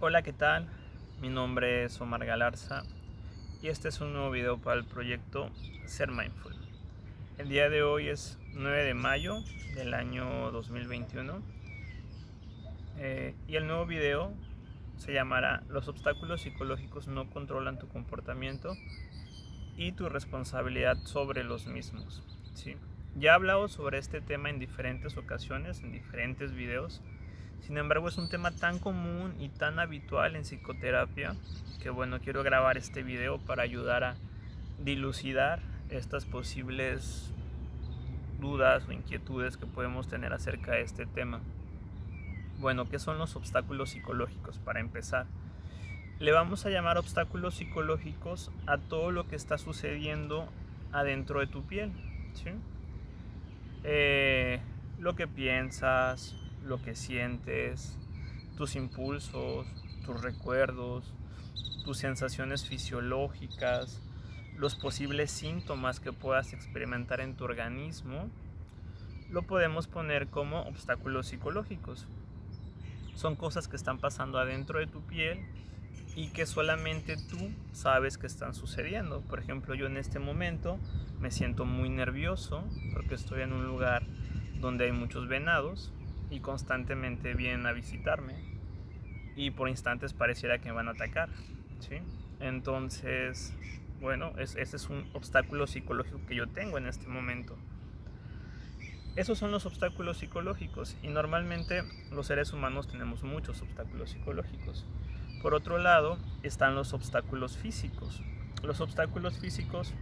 Hola, ¿qué tal? Mi nombre es Omar Galarza y este es un nuevo video para el proyecto Ser Mindful. El día de hoy es 9 de mayo del año 2021 y el nuevo video se llamará Los obstáculos psicológicos no controlan tu comportamiento y tu responsabilidad sobre los mismos. ¿Sí? Ya he hablado sobre este tema en diferentes ocasiones, en diferentes videos. Sin embargo, es un tema tan común y tan habitual en psicoterapia que bueno, quiero grabar este video para ayudar a dilucidar estas posibles dudas o inquietudes que podemos tener acerca de este tema. Bueno, ¿qué son los obstáculos psicológicos? Para empezar, le vamos a llamar obstáculos psicológicos a todo lo que está sucediendo adentro de tu piel, ¿sí? Lo que piensas, lo que sientes, tus impulsos, tus recuerdos, tus sensaciones fisiológicas, los posibles síntomas que puedas experimentar en tu organismo, lo podemos poner como obstáculos psicológicos. Son cosas que están pasando adentro de tu piel y que solamente tú sabes que están sucediendo. Por ejemplo, yo en este momento me siento muy nervioso porque estoy en un lugar donde hay muchos venados y constantemente vienen a visitarme y por instantes pareciera que me van a atacar, ¿sí? Entonces, bueno, ese es un obstáculo psicológico que yo tengo en este momento. Esos son los obstáculos psicológicos y normalmente los seres humanos tenemos muchos obstáculos psicológicos. Por otro lado, están los obstáculos físicos. Los obstáculos físicos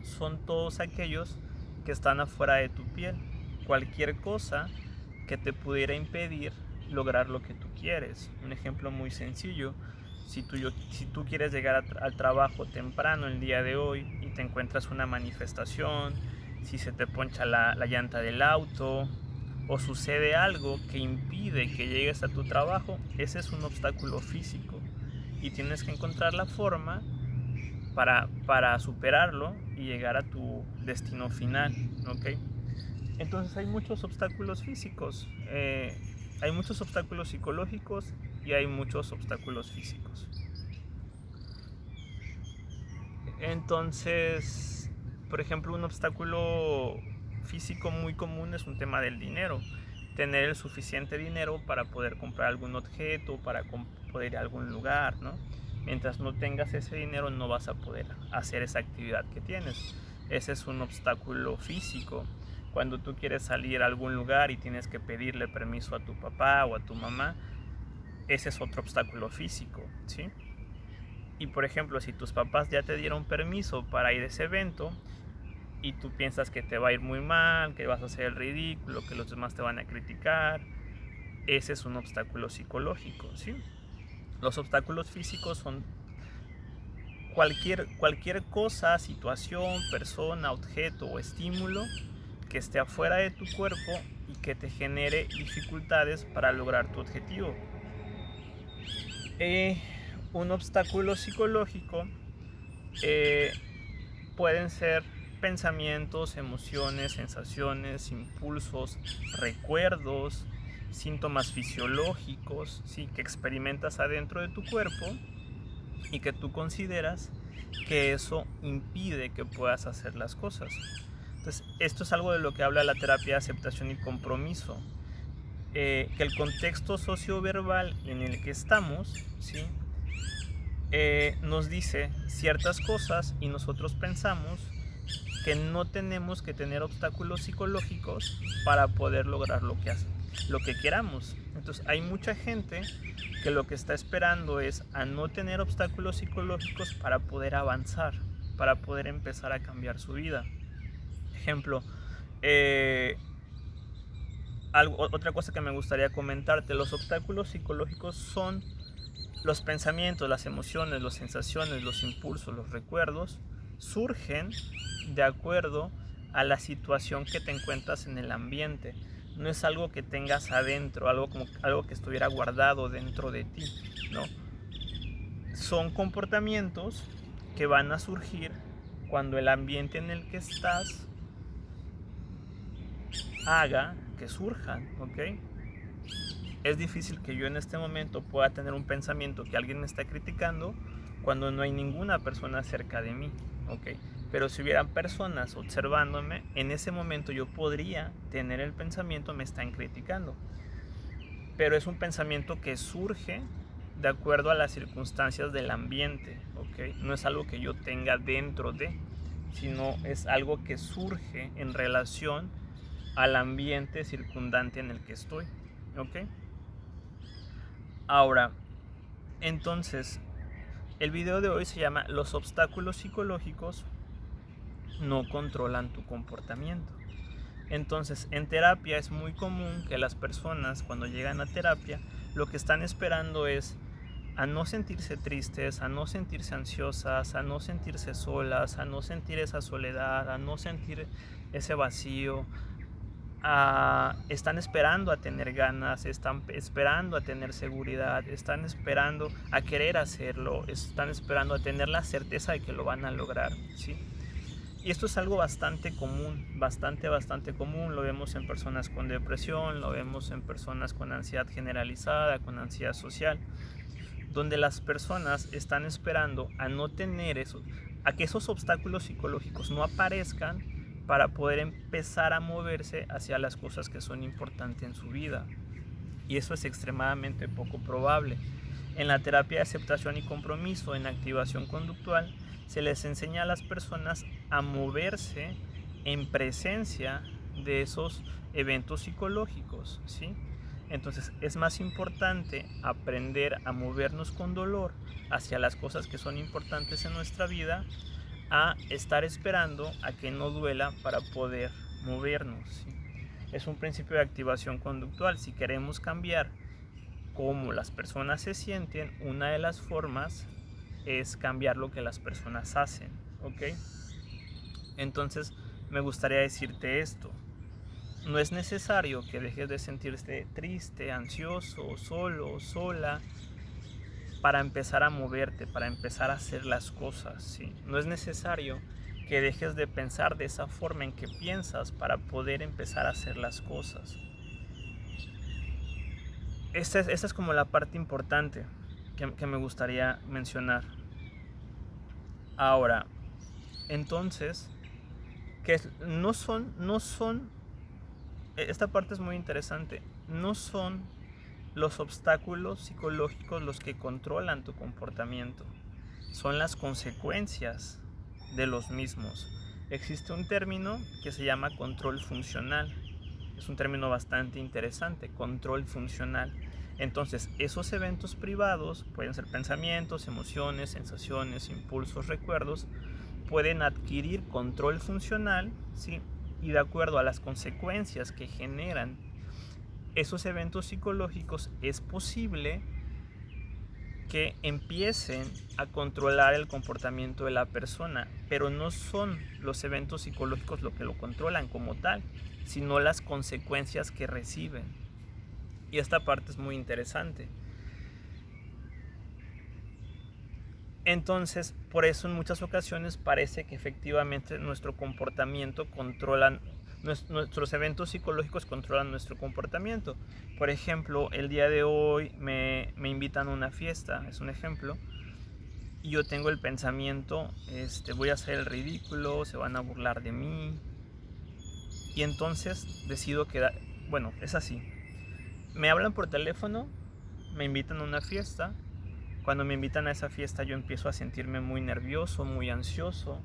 son todos aquellos que están afuera de tu piel. Cualquier cosa que te pudiera impedir lograr lo que tú quieres. Un ejemplo muy sencillo: si tú quieres llegar al trabajo temprano el día de hoy y te encuentras una manifestación, si se te poncha la llanta del auto o sucede algo que impide que llegues a tu trabajo, ese es un obstáculo físico y tienes que encontrar la forma para superarlo y llegar a tu destino final, ¿ok? Entonces hay muchos obstáculos físicos, hay muchos obstáculos psicológicos y hay muchos obstáculos físicos. Entonces, por ejemplo, un obstáculo físico muy común es un tema del dinero. Tener el suficiente dinero para poder comprar algún objeto, para poder ir a algún lugar, ¿no? Mientras no tengas ese dinero no vas a poder hacer esa actividad que tienes. Ese es un obstáculo físico. Cuando tú quieres salir a algún lugar y tienes que pedirle permiso a tu papá o a tu mamá, ese es otro obstáculo físico, ¿sí? Y por ejemplo, si tus papás ya te dieron permiso para ir a ese evento y tú piensas que te va a ir muy mal, que vas a hacer el ridículo, que los demás te van a criticar, ese es un obstáculo psicológico, ¿sí? Los obstáculos físicos son cualquier cosa, situación, persona, objeto o estímulo que esté afuera de tu cuerpo y que te genere dificultades para lograr tu objetivo. Un obstáculo psicológico pueden ser pensamientos, emociones, sensaciones, impulsos, recuerdos, síntomas fisiológicos, ¿sí?, que experimentas adentro de tu cuerpo y que tú consideras que eso impide que puedas hacer las cosas. Entonces, esto es algo de lo que habla la terapia de aceptación y compromiso, que el contexto socioverbal en el que estamos, ¿sí?, nos dice ciertas cosas y nosotros pensamos que no tenemos que tener obstáculos psicológicos para poder lograr lo que queramos. Entonces hay mucha gente que lo que está esperando es a no tener obstáculos psicológicos para poder avanzar, para poder empezar a cambiar su vida. Ejemplo, otra cosa que me gustaría comentarte: los obstáculos psicológicos son los pensamientos, las emociones, las sensaciones, los impulsos, los recuerdos surgen de acuerdo a la situación que te encuentras en el ambiente. No es algo que tengas adentro, algo que estuviera guardado dentro de ti, ¿no? Son comportamientos que van a surgir cuando el ambiente en el que estás haga que surjan, ¿ok? es difícil que yo en este momento pueda tener un pensamiento que alguien me está criticando cuando no hay ninguna persona cerca de mí, ¿ok? Pero si hubieran personas observándome, en ese momento yo podría tener el pensamiento me están criticando. Pero es un pensamiento que surge de acuerdo a las circunstancias del ambiente, ¿ok? No es algo que yo tenga dentro de, sino es algo que surge en relación al ambiente circundante en el que estoy, ¿ok? Ahora, entonces, el video de hoy se llama Los obstáculos psicológicos no controlan tu comportamiento. Entonces, en terapia es muy común que las personas cuando llegan a terapia lo que están esperando es a no sentirse tristes, a no sentirse ansiosas, a no sentirse solas, a no sentir esa soledad, a no sentir ese vacío. Están esperando a tener ganas, están esperando a tener seguridad, están esperando a querer hacerlo, están esperando a tener la certeza de que lo van a lograr, ¿sí? Y esto es algo bastante común, bastante común. Lo vemos en personas con depresión, lo vemos en personas con ansiedad generalizada, con ansiedad social, donde las personas están esperando a no tener eso, a que esos obstáculos psicológicos no aparezcan para poder empezar a moverse hacia las cosas que son importantes en su vida. Y eso es extremadamente poco probable. En la terapia de aceptación y compromiso, en activación conductual, se les enseña a las personas a moverse en presencia de esos eventos psicológicos, ¿sí? Entonces es más importante aprender a movernos con dolor hacia las cosas que son importantes en nuestra vida a estar esperando a que no duela para poder movernos, ¿sí? Es un principio de activación conductual. Si queremos cambiar cómo las personas se sienten, una de las formas es cambiar lo que las personas hacen, ¿ok? Entonces me gustaría decirte esto. No es necesario que dejes de sentirte triste, ansioso, solo, sola, para empezar a moverte, para empezar a hacer las cosas, ¿sí? No es necesario que dejes de pensar de esa forma en que piensas para poder empezar a hacer las cosas. Esa es como la parte importante que me gustaría mencionar. Ahora, entonces, que no son, esta parte es muy interesante, no son los obstáculos psicológicos los que controlan tu comportamiento, son las consecuencias de los mismos. Existe un término que se llama control funcional. Es un término bastante interesante, control funcional. Entonces, esos eventos privados pueden ser pensamientos, emociones, sensaciones, impulsos, recuerdos, pueden adquirir control funcional, ¿sí? Y de acuerdo a las consecuencias que generan esos eventos psicológicos, es posible que empiecen a controlar el comportamiento de la persona, pero no son los eventos psicológicos lo que lo controlan como tal, sino las consecuencias que reciben. Y esta parte es muy interesante. Entonces, por eso en muchas ocasiones parece que efectivamente nuestro comportamiento controlan, nuestros eventos psicológicos controlan nuestro comportamiento. Por ejemplo, el día de hoy me invitan a una fiesta, es un ejemplo, y yo tengo el pensamiento, voy a hacer el ridículo, se van a burlar de mí, y entonces decido quedar, bueno, es así. Me hablan por teléfono, me invitan a una fiesta. Cuando me invitan a esa fiesta yo empiezo a sentirme muy nervioso, muy ansioso,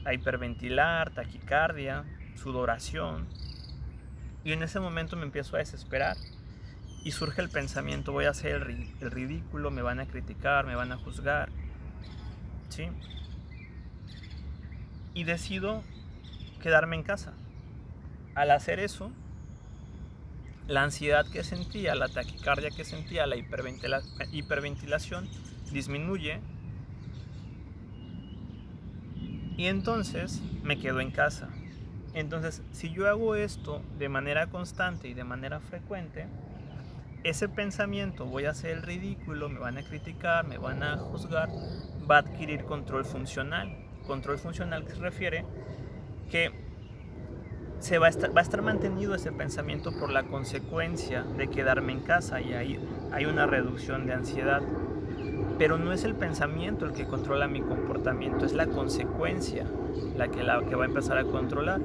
a hiperventilar, taquicardia, sudoración. Y en ese momento me empiezo a desesperar y surge el pensamiento, voy a hacer el ridículo, me van a criticar, me van a juzgar, ¿sí? Y decido quedarme en casa. Al hacer eso, la ansiedad que sentía, la taquicardia que sentía, la hiperventilación disminuye y entonces me quedo en casa. Entonces, si yo hago esto de manera constante y de manera frecuente, ese pensamiento, voy a hacer el ridículo, me van a criticar, me van a juzgar, va a adquirir control funcional. Control funcional que se refiere que va a estar mantenido ese pensamiento por la consecuencia de quedarme en casa, y ahí hay una reducción de ansiedad. Pero no es el pensamiento el que controla mi comportamiento, es la consecuencia la que va a empezar a controlar.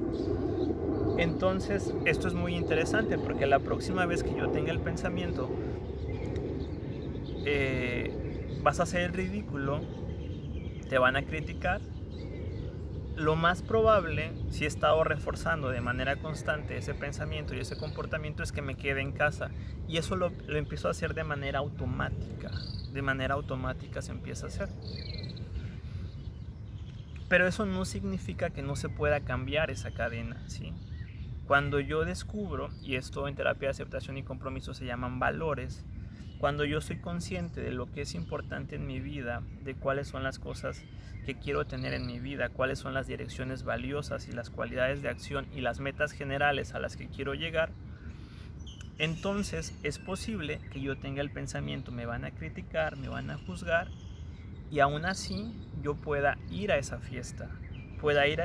Entonces, esto es muy interesante porque la próxima vez que yo tenga el pensamiento, vas a hacer el ridículo, te van a criticar. Lo más probable, si he estado reforzando de manera constante ese pensamiento y ese comportamiento, es que me quede en casa. Y eso lo empiezo a hacer de manera automática. De manera automática se empieza a hacer. Pero eso no significa que no se pueda cambiar esa cadena, ¿sí? Cuando yo descubro, y esto en terapia de aceptación y compromiso se llaman valores, cuando yo soy consciente de lo que es importante en mi vida, de cuáles son las cosas que quiero tener en mi vida, cuáles son las direcciones valiosas y las cualidades de acción y las metas generales a las que quiero llegar, entonces es posible que yo tenga el pensamiento, me van a criticar, me van a juzgar, y aún así yo pueda ir a esa fiesta. Pueda ir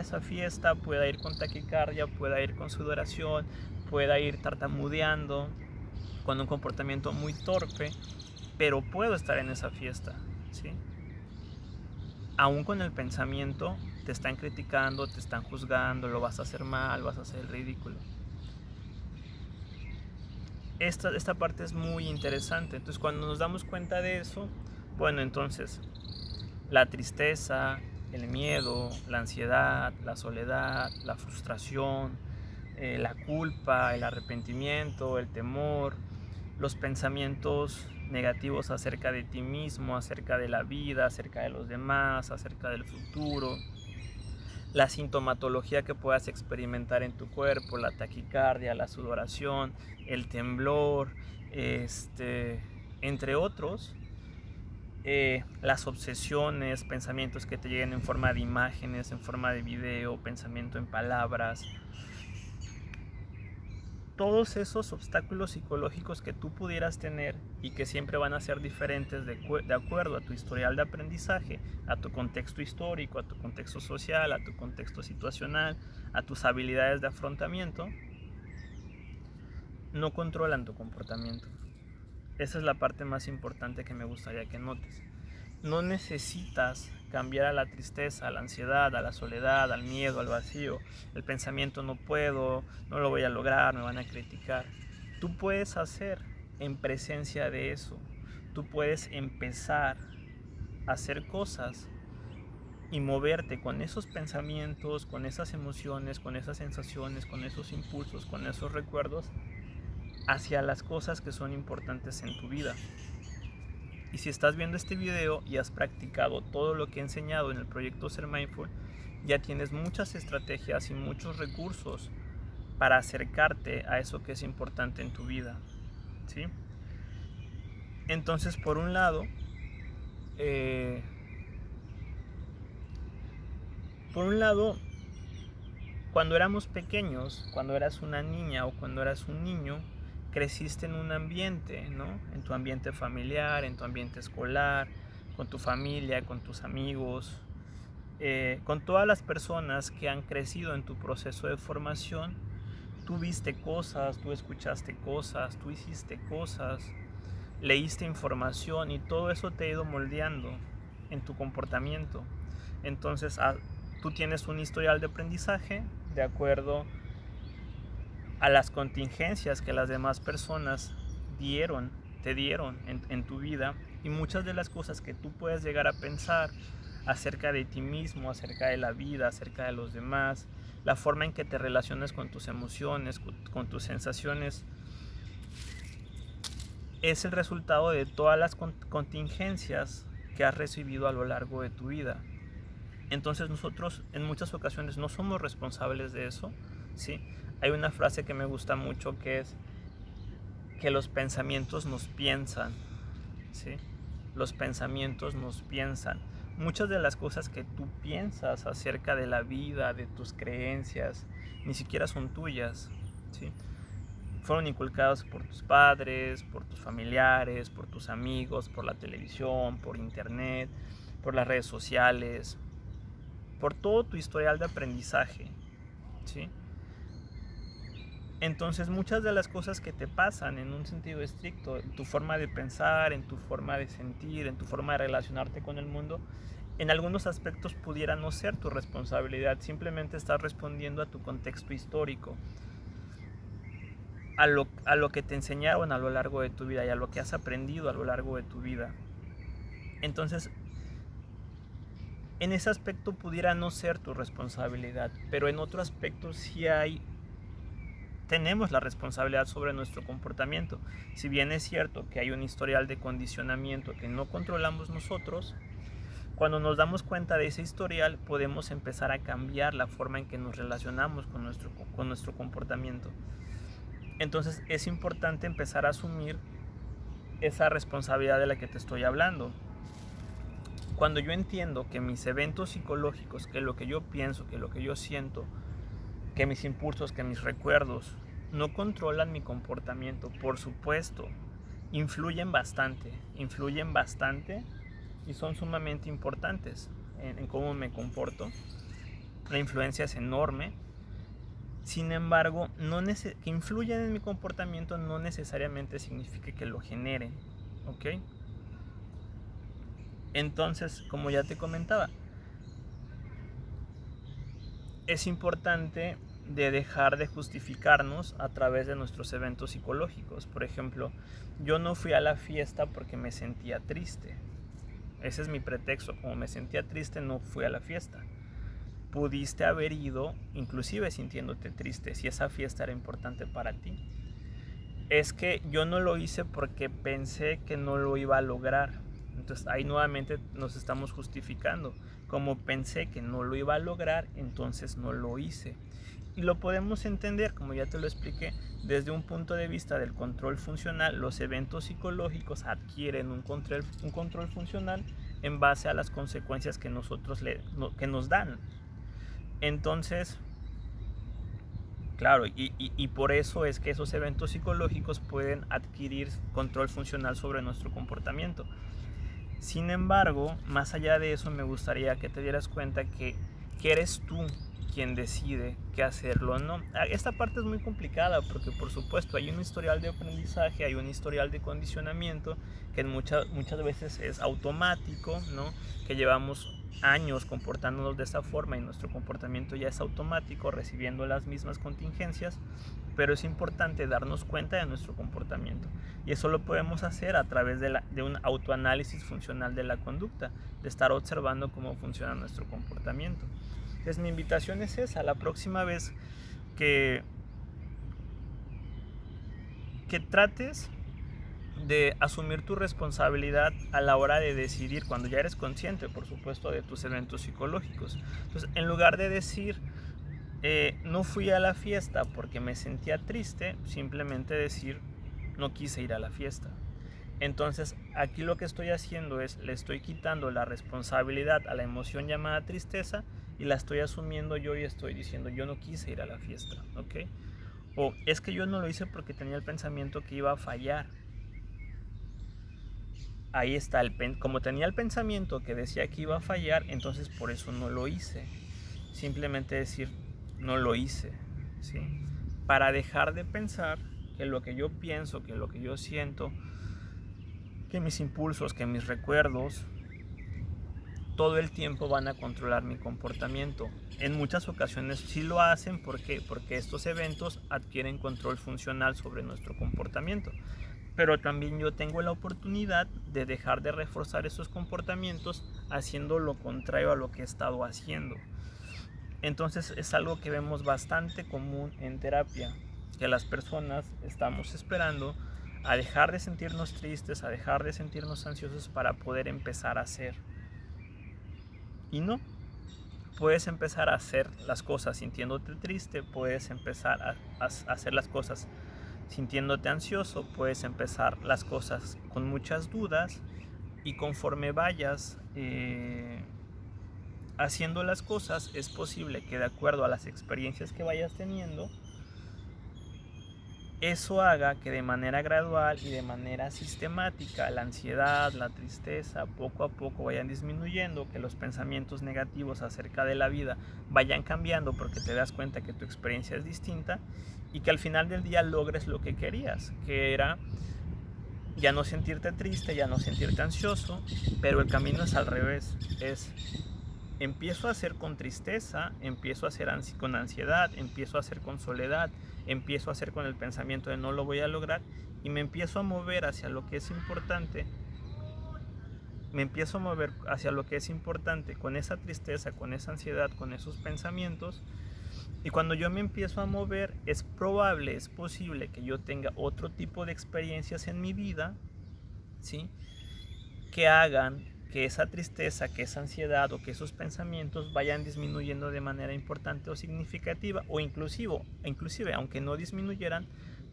con taquicardia, pueda ir con sudoración, pueda ir tartamudeando, con un comportamiento muy torpe, pero puedo estar en esa fiesta, ¿sí? Aún con el pensamiento, te están criticando, te están juzgando, lo vas a hacer mal, vas a hacer el ridículo. Esta parte es muy interesante. Entonces, cuando nos damos cuenta de eso, bueno, entonces la tristeza, el miedo, la ansiedad, la soledad, la frustración, la culpa, el arrepentimiento, el temor, los pensamientos negativos acerca de ti mismo, acerca de la vida, acerca de los demás, acerca del futuro, la sintomatología que puedas experimentar en tu cuerpo, la taquicardia, la sudoración, el temblor, entre otros, las obsesiones, pensamientos que te lleguen en forma de imágenes, en forma de video, pensamiento en palabras. Todos esos obstáculos psicológicos que tú pudieras tener y que siempre van a ser diferentes de acuerdo a tu historial de aprendizaje, a tu contexto histórico, a tu contexto social, a tu contexto situacional, a tus habilidades de afrontamiento, no controlan tu comportamiento. Esa es la parte más importante que me gustaría que notes. No necesitas cambiar a la tristeza, a la ansiedad, a la soledad, al miedo, al vacío, el pensamiento no puedo, no lo voy a lograr, me van a criticar. Tú puedes hacer en presencia de eso. Tú puedes empezar a hacer cosas y moverte con esos pensamientos, con esas emociones, con esas sensaciones, con esos impulsos, con esos recuerdos hacia las cosas que son importantes en tu vida. Y si estás viendo este video y has practicado todo lo que he enseñado en el proyecto Ser Mindful, ya tienes muchas estrategias y muchos recursos para acercarte a eso que es importante en tu vida, ¿sí? Entonces, por un lado, cuando éramos pequeños, cuando eras una niña o cuando eras un niño, creciste en un ambiente, ¿no? En tu ambiente familiar, en tu ambiente escolar, con tu familia, con tus amigos, con todas las personas que han crecido en tu proceso de formación. Tú viste cosas, tú escuchaste cosas, tú hiciste cosas, leíste información y todo eso te ha ido moldeando en tu comportamiento. Entonces, tú tienes un historial de aprendizaje de acuerdo a las contingencias que las demás personas te dieron en tu vida, y muchas de las cosas que tú puedes llegar a pensar acerca de ti mismo, acerca de la vida, acerca de los demás, la forma en que te relacionas con tus emociones, con tus sensaciones, es el resultado de todas las contingencias que has recibido a lo largo de tu vida. Entonces nosotros en muchas ocasiones no somos responsables de eso, ¿sí? Hay una frase que me gusta mucho que es que los pensamientos nos piensan, ¿sí? Los pensamientos nos piensan. Muchas de las cosas que tú piensas acerca de la vida, de tus creencias, ni siquiera son tuyas, ¿sí? Fueron inculcadas por tus padres, por tus familiares, por tus amigos, por la televisión, por internet, por las redes sociales, por todo tu historial de aprendizaje, ¿sí? Entonces muchas de las cosas que te pasan en un sentido estricto, en tu forma de pensar, en tu forma de sentir, en tu forma de relacionarte con el mundo, en algunos aspectos pudiera no ser tu responsabilidad, simplemente estás respondiendo a tu contexto histórico, a lo que te enseñaron a lo largo de tu vida y a lo que has aprendido a lo largo de tu vida. Entonces, en ese aspecto pudiera no ser tu responsabilidad, pero en otro aspecto sí tenemos la responsabilidad sobre nuestro comportamiento. Si bien es cierto que hay un historial de condicionamiento que no controlamos nosotros, cuando nos damos cuenta de ese historial podemos empezar a cambiar la forma en que nos relacionamos con nuestro comportamiento. Entonces es importante empezar a asumir esa responsabilidad de la que te estoy hablando. Cuando yo entiendo que mis eventos psicológicos, que lo que yo pienso, que lo que yo siento, que mis impulsos, que mis recuerdos no controlan mi comportamiento, por supuesto, influyen bastante y son sumamente importantes en cómo me comporto. La influencia es enorme. Sin embargo, que influyan en mi comportamiento no necesariamente significa que lo generen, ¿ok? Entonces, como ya te comentaba, es importante de dejar de justificarnos a través de nuestros eventos psicológicos. Por ejemplo, yo no fui a la fiesta porque me sentía triste. Ese es mi pretexto. Como me sentía triste, no fui a la fiesta. Pudiste haber ido, inclusive sintiéndote triste, si esa fiesta era importante para ti. Es que yo no lo hice porque pensé que no lo iba a lograr. Entonces ahí nuevamente nos estamos justificando. Como pensé que no lo iba a lograr, entonces no lo hice. Y lo podemos entender, como ya te lo expliqué, desde un punto de vista del control funcional. Los eventos psicológicos adquieren un control funcional en base a las consecuencias que que nos dan. Entonces, claro, y por eso es que esos eventos psicológicos pueden adquirir control funcional sobre nuestro comportamiento. Sin embargo, más allá de eso, me gustaría que te dieras cuenta que eres tú quien decide qué hacerlo o no. Esta parte es muy complicada porque, por supuesto, hay un historial de aprendizaje, hay un historial de condicionamiento que muchas veces es automático, ¿no? Que llevamos años comportándonos de esa forma y nuestro comportamiento ya es automático, recibiendo las mismas contingencias, pero es importante darnos cuenta de nuestro comportamiento y eso lo podemos hacer a través de un autoanálisis funcional de la conducta, de estar observando cómo funciona nuestro comportamiento. Entonces mi invitación es esa: la próxima vez que trates de asumir tu responsabilidad a la hora de decidir, cuando ya eres consciente, por supuesto, de tus eventos psicológicos. Entonces, en lugar de decir, no fui a la fiesta porque me sentía triste, simplemente decir, no quise ir a la fiesta. Entonces, aquí lo que estoy haciendo es, le estoy quitando la responsabilidad a la emoción llamada tristeza y la estoy asumiendo yo y estoy diciendo, yo no quise ir a la fiesta, ¿ok? O es que yo no lo hice porque tenía el pensamiento que iba a fallar. Ahí está, como tenía el pensamiento que decía que iba a fallar, entonces por eso no lo hice. Simplemente decir, no lo hice, ¿sí? Para dejar de pensar que lo que yo pienso, que lo que yo siento, que mis impulsos, que mis recuerdos, todo el tiempo van a controlar mi comportamiento. En muchas ocasiones sí lo hacen, ¿por qué? Porque estos eventos adquieren control funcional sobre nuestro comportamiento. Pero también yo tengo la oportunidad de dejar de reforzar esos comportamientos haciendo lo contrario a lo que he estado haciendo. Entonces es algo que vemos bastante común en terapia, que las personas estamos esperando a dejar de sentirnos tristes, a dejar de sentirnos ansiosos para poder empezar a hacer. Y no, puedes empezar a hacer las cosas sintiéndote triste, puedes empezar a hacer las cosas sintiéndote ansioso, puedes empezar las cosas con muchas dudas y conforme vayas haciendo las cosas, es posible que de acuerdo a las experiencias que vayas teniendo, eso haga que de manera gradual y de manera sistemática la ansiedad, la tristeza poco a poco vayan disminuyendo, que los pensamientos negativos acerca de la vida vayan cambiando porque te das cuenta que tu experiencia es distinta y que al final del día logres lo que querías, que era ya no sentirte triste, ya no sentirte ansioso, pero el camino es al revés, empiezo a hacer con tristeza, empiezo a hacer con ansiedad, empiezo a hacer con soledad, empiezo a hacer con el pensamiento de no lo voy a lograr y me empiezo a mover hacia lo que es importante. Me empiezo a mover hacia lo que es importante con esa tristeza, con esa ansiedad, con esos pensamientos. Y cuando yo me empiezo a mover, es probable, es posible que yo tenga otro tipo de experiencias en mi vida, ¿sí? Que hagan que esa tristeza, que esa ansiedad o que esos pensamientos vayan disminuyendo de manera importante o significativa, o inclusive aunque no disminuyeran,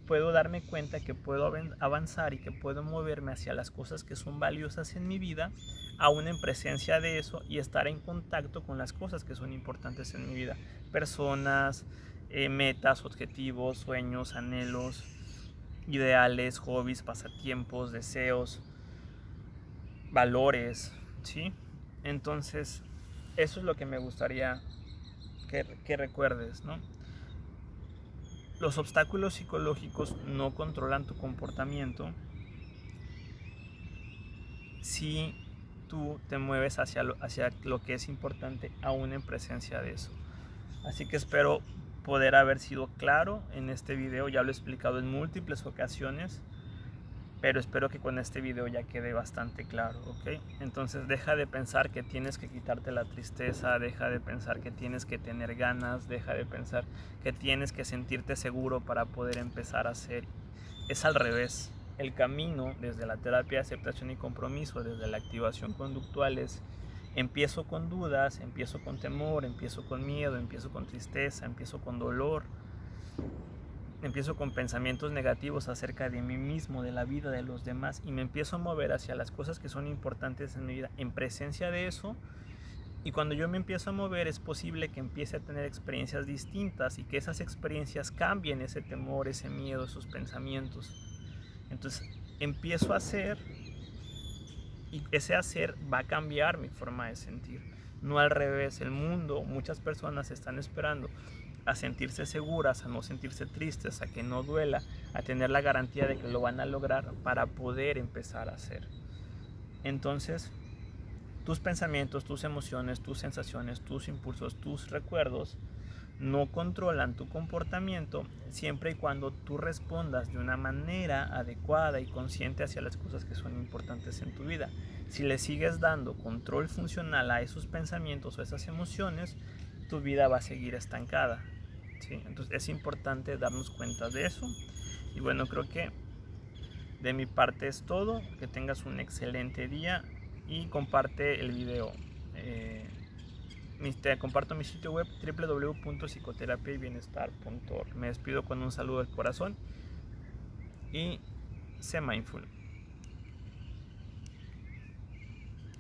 puedo darme cuenta que puedo avanzar y que puedo moverme hacia las cosas que son valiosas en mi vida, aún en presencia de eso, y estar en contacto con las cosas que son importantes en mi vida, personas, metas, objetivos, sueños, anhelos, ideales, hobbies, pasatiempos, deseos, valores, ¿sí? Entonces, eso es lo que me gustaría que recuerdes, ¿no? Los obstáculos psicológicos no controlan tu comportamiento si tú te mueves hacia lo que es importante aún en presencia de eso. Así que espero poder haber sido claro en este video, ya lo he explicado en múltiples ocasiones, pero espero que con este video ya quede bastante claro, ¿ok? Entonces deja de pensar que tienes que quitarte la tristeza, deja de pensar que tienes que tener ganas, deja de pensar que tienes que sentirte seguro para poder empezar a hacer. Es al revés. El camino desde la terapia de aceptación y compromiso, desde la activación conductual es: empiezo con dudas, empiezo con temor, empiezo con miedo, empiezo con tristeza, empiezo con dolor, empiezo con pensamientos negativos acerca de mí mismo, de la vida, de los demás, y me empiezo a mover hacia las cosas que son importantes en mi vida en presencia de eso. Y cuando yo me empiezo a mover, es posible que empiece a tener experiencias distintas y que esas experiencias cambien ese temor, ese miedo, esos pensamientos. Entonces empiezo a hacer, y ese hacer va a cambiar mi forma de sentir, no al revés. El mundo, muchas personas están esperando a sentirse seguras, a no sentirse tristes, a que no duela, a tener la garantía de que lo van a lograr para poder empezar a hacer. Entonces, tus pensamientos, tus emociones, tus sensaciones, tus impulsos, tus recuerdos no controlan tu comportamiento siempre y cuando tú respondas de una manera adecuada y consciente hacia las cosas que son importantes en tu vida. Si le sigues dando control funcional a esos pensamientos o esas emociones, tu vida va a seguir estancada, ¿sí? Entonces es importante darnos cuenta de eso. Y bueno, creo que de mi parte es todo. Que tengas un excelente día y comparte el video. Te comparto mi sitio web www.psicoterapiaybienestar.org. Me despido con un saludo del corazón y sé mindful.